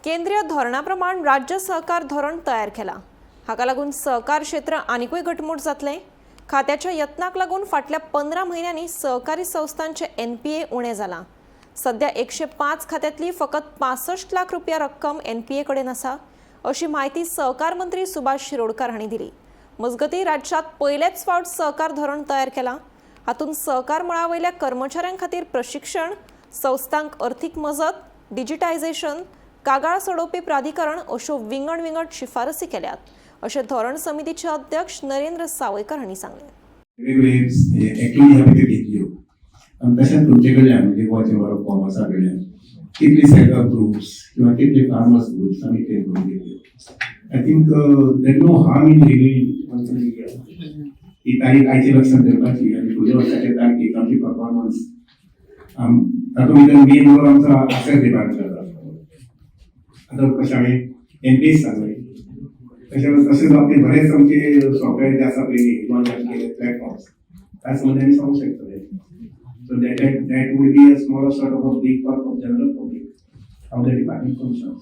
केंद्रीय धोरणाप्रमाण राज्य सहकार धोरण तयार केला। हाका लागून सहकार क्षेत्र आनिकूय घटमूट जातले। खात्याच्या यत्नाक लागून फाटल्या 15 महिन्यांनी सहकारी संस्थांचे NPA उणे जाला। सध्या 105 खात्यातली फकत 65 लाख रुपया रक्कम NPA कडेन आसा, अशी माहिती सहकार मंत्री सुभाष शिरोडकर हांणी दिली। मजगती राज्यात पहिलेच फावट सहकार धोरण तयार केला। हातून सहकार मळावयल्या कर्मचाऱ्यां खातीर प्रशिक्षण, संस्थांक अर्थीक मजत, डिजिटायझेशन, कागाळ सोडोवपी प्राधिकरण अश्यो विंगड शिफारसी केल्यात, अशें धोरण समितीचे अध्यक्ष नरेंद्र सावयकर हांणी सांगले। तशेंच तुमचे कडल्यान म्हणजे गोंयचे वर कॉमर्सा कडल्यान कितले सेटअप ग्रुप्स किंवा कितले फार्मर्स ग्रुप्स आमी ट्रेन करून घेतले। I think there no harm in reviving ही तारीख आयची लक्षात दवरपाची आनी फुडल्या वर्साचे तारखेक आमची परफॉर्मन्स तातूंत भितर मेन रोल आमचो आसेस डिपार्टमेंट जाता। आतां कशें हांवें NPA सांगलें तशेंच आपले बरेच आमचे सॉफ्टवेअर जे आसा पळय लॉन्च केले प्लॅटफॉर्म्स त्या संबंधी आमी सांगूंक शकतले। So that will be a smaller sort of a big part of general public, how the department functions.